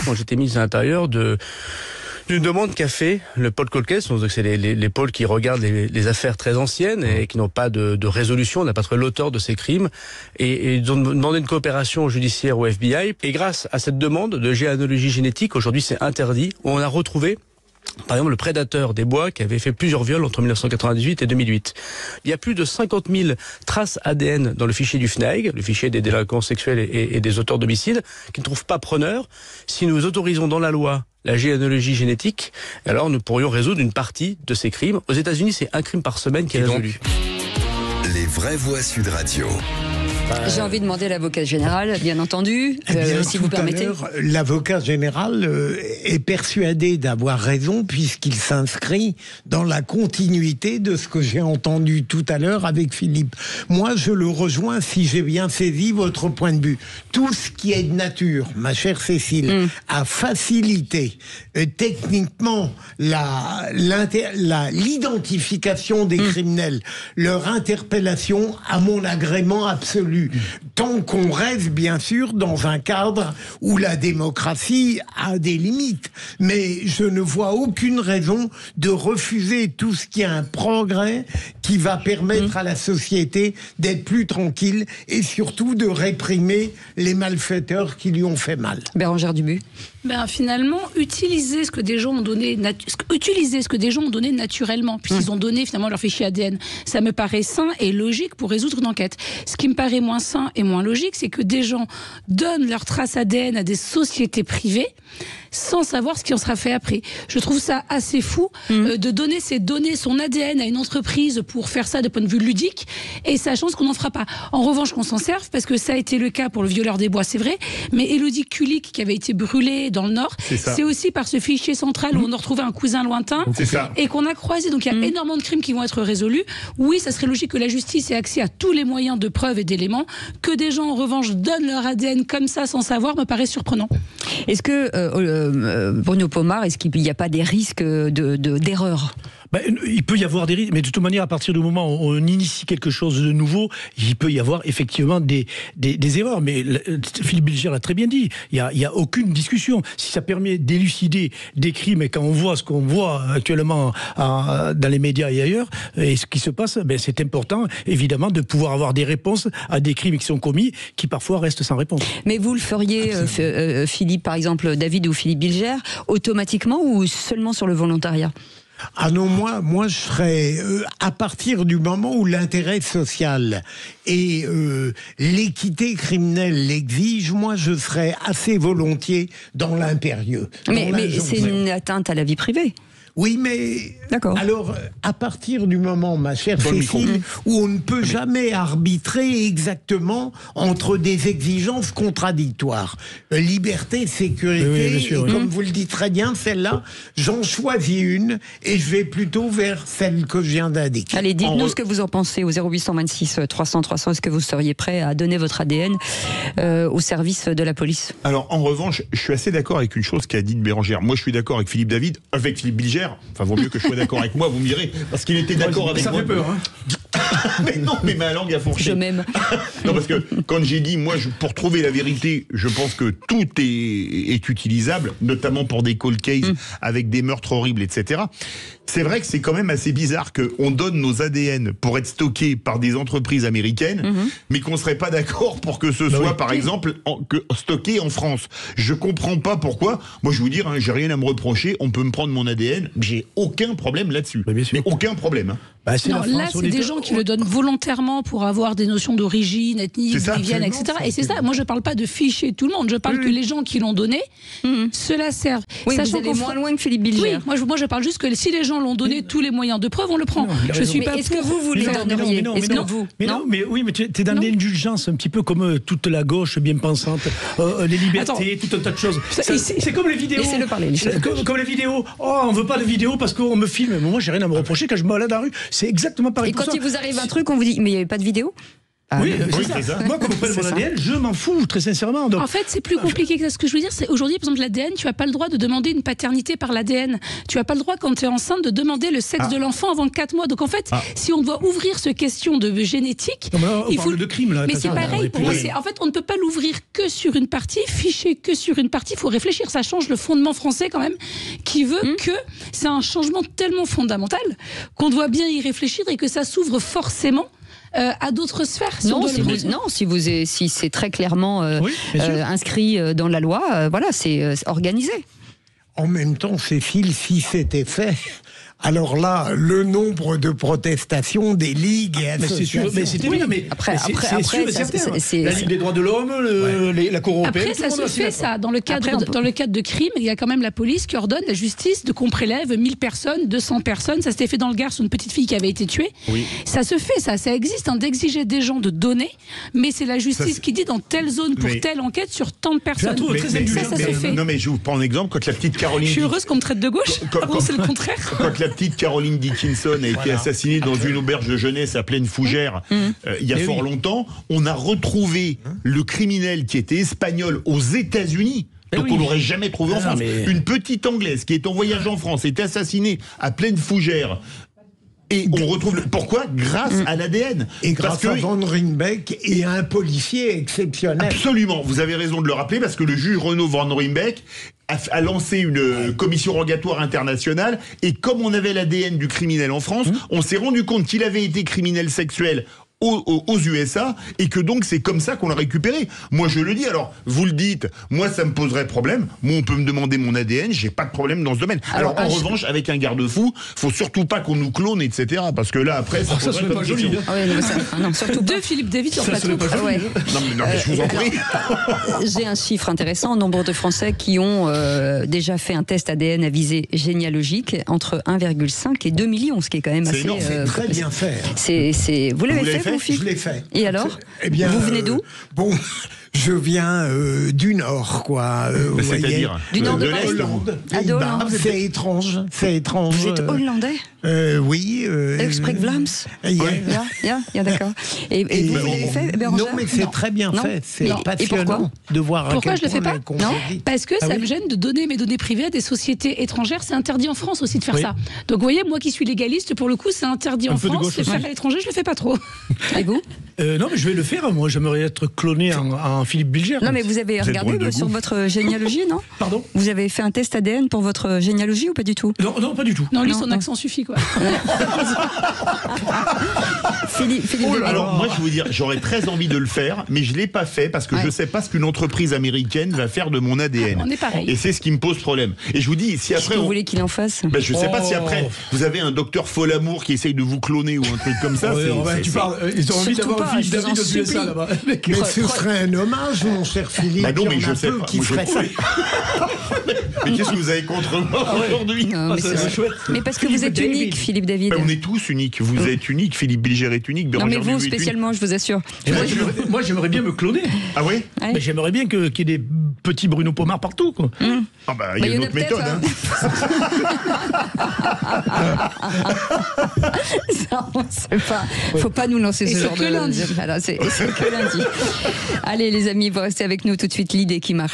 quand j'étais ministre de l'Intérieur, d'une demande qu'a fait le pôle Cold Case, donc c'est les pôles qui regardent les affaires très anciennes et qui n'ont pas de résolution, on n'a pas trouvé l'auteur de ces crimes, et ils ont demandé une coopération judiciaire au FBI. Et grâce à cette demande de généalogie génétique, aujourd'hui c'est interdit, on a retrouvé par exemple le prédateur des bois qui avait fait plusieurs viols entre 1998 et 2008. Il y a plus de 50 000 traces ADN dans le fichier du FNAEG, le fichier des délinquants sexuels et des auteurs d'homicides, qui ne trouvent pas preneur. Si nous autorisons dans la loi la généalogie génétique, alors nous pourrions résoudre une partie de ces crimes. Aux États-Unis, c'est un crime par semaine qui est résolu. Les vraies voix Sud Radio. J'ai envie de demander à l'avocat général, bien entendu, si vous permettez. L'avocat général est persuadé d'avoir raison puisqu'il s'inscrit dans la continuité de ce que j'ai entendu tout à l'heure avec Philippe. Moi, je le rejoins si j'ai bien saisi votre point de vue. Tout ce qui est de nature, ma chère Cécile, à faciliter techniquement l'identification des criminels, leur interpellation, à mon agrément absolu. Tant qu'on reste bien sûr dans un cadre où la démocratie a des limites. Mais je ne vois aucune raison de refuser tout ce qui est un progrès qui va permettre à la société d'être plus tranquille et surtout de réprimer les malfaiteurs qui lui ont fait mal. Bérangère Dubuc. Finalement, utiliser ce que des gens ont donné, naturellement, puisqu'ils ont donné finalement leur fichier ADN, ça me paraît sain et logique pour résoudre une enquête. Ce qui me paraît moins sain et moins logique, c'est que des gens donnent leurs traces ADN à des sociétés privées sans savoir ce qui en sera fait après. Je trouve ça assez fou de donner ses données, son ADN à une entreprise pour faire ça de point de vue ludique, et sachant ce qu'on n'en fera pas. En revanche, qu'on s'en serve, parce que ça a été le cas pour le violeur des bois, c'est vrai, mais Élodie Kulik, qui avait été brûlée dans le Nord, c'est aussi par ce fichier central où on a retrouvé un cousin lointain et qu'on a croisé. Donc il y a énormément de crimes qui vont être résolus. Oui, ça serait logique que la justice ait accès à tous les moyens de preuve et d'éléments. Que des gens, en revanche, donnent leur ADN comme ça sans savoir me paraît surprenant. Est-ce que, Bruno Pomar, est-ce qu'il n'y a pas des risques d'erreur ? Il peut y avoir des risques, mais de toute manière, à partir du moment où on initie quelque chose de nouveau, il peut y avoir effectivement des erreurs. Mais Philippe Bilger l'a très bien dit, il n'y a aucune discussion. Si ça permet d'élucider des crimes, et quand on voit ce qu'on voit actuellement dans les médias et ailleurs, et ce qui se passe, c'est important, évidemment, de pouvoir avoir des réponses à des crimes qui sont commis, qui parfois restent sans réponse. Mais vous le feriez, Philippe, par exemple, David ou Philippe Bilger, automatiquement ou seulement sur le volontariat ? Ah non, moi je serais, à partir du moment où l'intérêt social et l'équité criminelle l'exigent, moi je serais assez volontiers dans l'impérieux. Mais c'est une atteinte à la vie privée. Oui, mais d'accord. Alors, à partir du moment, ma chère Cécile, où on ne peut jamais arbitrer exactement entre des exigences contradictoires. Liberté, sécurité, et comme vous le dites très bien, celle-là, j'en choisis une et je vais plutôt vers celle que je viens d'indiquer. Allez, dites-nous ce que vous en pensez au 0826 300 300. Est-ce que vous seriez prêt à donner votre ADN au service de la police ? Alors, en revanche, je suis assez d'accord avec une chose qu'a dite Bérangère. Moi, je suis d'accord avec Philippe David, avec Philippe Bilger. Enfin, vaut mieux que je sois d'accord avec moi, vous me direz, parce qu'il était d'accord avec moi. Ça fait peur, hein. Mais non, mais ma langue a fourché. Je m'aime. Non, parce que quand j'ai dit, moi, pour trouver la vérité, je pense que tout est utilisable, notamment pour des cold cases avec des meurtres horribles, etc. C'est vrai que c'est quand même assez bizarre qu'on donne nos ADN pour être stockés par des entreprises américaines, mais qu'on ne serait pas d'accord pour que ce soit, par exemple, stocké en France. Je comprends pas pourquoi. Moi, je vais vous dire, j'ai rien à me reprocher. On peut me prendre mon ADN. J'ai aucun problème là-dessus. Mais aucun problème. Hein. Non, là, c'est des gens qui le donnent volontairement pour avoir des notions d'origine, ethnique, d'où ils viennent, etc. Et c'est ça. Moi, je parle pas de ficher tout le monde. Je parle que les gens qui l'ont donné, cela serve. Oui, sachant vous allez moins loin que Philippe Bilger. Oui, moi, je parle juste que si les gens l'ont donné tous les moyens de preuve, on le prend. Je suis pas. Est-ce que vous les donneriez ? Oui, tu es dans l'indulgence, un petit peu comme toute la gauche bien pensante, les libertés, tout un tas de choses. C'est comme les vidéos. Laissez-le parler. Comme les vidéos. Oh, on veut pas de vidéos parce qu'on me filme. Mais moi, j'ai rien à me reprocher quand je me balade dans la rue. C'est exactement pareil. Et quand il vous arrive un truc, on vous dit, mais il n'y avait pas de vidéo ? Oui, Oui, c'est c'est ça. ça. Moi, comme on prenne C'est mon ça. ADN, je m'en fous, très sincèrement. Donc, En fait, c'est plus compliqué que ça. Ce que je veux dire, c'est aujourd'hui, par exemple, l'ADN, tu n'as pas le droit de demander une paternité par l'ADN. Tu n'as pas le droit, quand tu es enceinte, de demander le sexe de l'enfant avant 4 mois. Donc en fait, si on doit ouvrir ce question de génétique, non, mais là, on il parle faut. de crime, là. Mais c'est attention, on pareil est pour plus- moi. En fait, on ne peut pas l'ouvrir que sur une partie, ficher que sur une partie. Il faut réfléchir. Ça change le fondement français quand même, qui veut que c'est un changement tellement fondamental qu'on doit bien y réfléchir et que ça s'ouvre forcément à d'autres sphères. Si on Non, doit si, le- si c'est très clairement Oui, bien sûr. inscrit dans la loi, voilà, c'est organisé. En même temps, Cécile, si c'était fait, alors là, le nombre de protestations des ligues et Mais c'est sûr, associations... mais c'était bien, mais Après, mais c'est après, sûr et ça, certain. c'est- La Ligue des droits de l'homme, la Cour européenne. Après, tout ça le monde se a signé fait, d'accord. ça. Dans le cadre de crimes, il y a quand même la police qui ordonne, la justice, de qu'on prélève 1000 personnes, 200 personnes. Ça s'était fait dans le Gard sur une petite fille qui avait été tuée. Oui. Ça se fait, ça existe, d'exiger des gens de donner, mais c'est la justice Ça, qui dit dans telle zone pour mais- telle enquête sur tant de personnes. trouve très indulgent, ça se fait. Non, mais je vous prends un exemple. Quand la petite Caroline Je suis heureuse qu'on me traite de gauche. Non, c'est le contraire. Quand la petite Caroline Dickinson a été assassinée dans une auberge de jeunesse à Pleine Fougère, il y a Eh fort oui. longtemps, on a retrouvé le criminel qui était espagnol aux États-Unis. Eh Donc oui. on l'aurait jamais trouvé en Ah, France. mais- Une petite Anglaise qui est en voyage en France est assassinée à Pleine Fougère. Et on retrouve pourquoi grâce à l'ADN. Et Parce grâce à que Van Rimbeck et à un policier exceptionnel. absolument, vous avez raison de le rappeler parce que le juge Renaud Van Rimbeck a lancé une commission rogatoire internationale et comme on avait l'ADN du criminel en France, on s'est rendu compte qu'il avait été criminel sexuel aux USA et que donc c'est comme ça qu'on l'a récupéré. Moi je le dis, alors vous le dites, moi ça me poserait problème, moi on peut me demander mon ADN, j'ai pas de problème dans ce domaine. Alors en revanche avec un garde-fou, faut surtout pas qu'on nous clone etc. parce que là après ça, Ça poserait serait comme pas joli. question. hein. Ah ouais, non, non, surtout pas. De Philippe David sur Ça plateau. serait pas joli. Ouais. Non mais je vous en prie. J'ai un chiffre intéressant, nombre de Français qui ont déjà fait un test ADN à visée généalogique entre 1,5 et 2 millions, ce qui est quand même C'est assez... énorme, c'est Très bien fait. Vous l'avez Vous l'avez fait, fait vous, Philippe? Je l'ai fait. Et alors Eh bien, Vous venez d'où Bon, je viens du Nord, quoi. Vous voyez. C'est-à-dire Du nord de l'Est. Paris. Hollande. Ah, de Pays-Bas. Hollande. C'est étrange. C'est étrange. Vous êtes hollandais Oui. Exprès Vlaams yeah. D'accord. Et vous l'avez fait, Bérangère? Non, mais c'est très bien Non. fait. C'est Et pourquoi passionnant de voir à Pourquoi quel je le fais point pas la controverse- Parce que ça me gêne de donner mes données privées à des sociétés étrangères. C'est interdit en France aussi de faire Oui. ça. Donc vous voyez, moi qui suis légaliste, pour le coup, c'est interdit Un en peu de France. gauche Le faire aussi. à l'étranger, je le fais pas trop. Et vous? Non, mais je vais le faire. Moi, j'aimerais être cloné en Philippe Bilger. Non, mais vous avez Vous êtes drôle regardé de sur goût. votre généalogie, non? Pardon? Vous avez fait un test ADN pour votre généalogie ou pas du tout? Non, pas du tout. Non, lui, Non, son non. accent suffit, quoi. Philippe David. Alors moi je vais vous dire, j'aurais très envie de le faire, mais je l'ai pas fait parce que Ouais. je sais pas ce qu'une entreprise américaine va faire de mon ADN. On est pareil. Et c'est ce qui me pose problème. Et je vous dis, si Qu'est-ce après que vous on... voulez qu'il en fasse? Ben, je sais pas si Oh. après vous avez un docteur Folamour qui essaye de vous cloner ou un truc comme ça. Ouais, c'est- tu parles. Ils ont envie Surtout d'avoir pas, un Philippe je vous en David aux USA supplie. là-bas. Mais ce serait un hommage, mon cher Philippe. Bah non, Il y mais en a je sais peu pas. qui Moi, je- ferait ça. Mais qu'est-ce que vous avez contre moi aujourd'hui Non, mais, ça, c'est c'est vrai. chouette. Mais parce que vous Philippe êtes David. unique, Philippe David. Ben, on est tous uniques. Vous êtes unique. Philippe Bilger est unique. Non, mais Bérangère vous Nuit est unique. spécialement, je vous assure. Moi, j'aimerais bien me cloner. Ah ouais. Ouais. Mais j'aimerais bien qu'il y ait des petits Bruno Pomar partout, quoi. Ah bah il Bah, y a une autre peut-être, méthode. hein. Ça, on sait pas. Faut pas nous lancer Et ce c'est genre que de. lundi. Voilà, c'est que lundi. Allez, les amis, vous restez avec nous tout de suite. L'idée qui marche.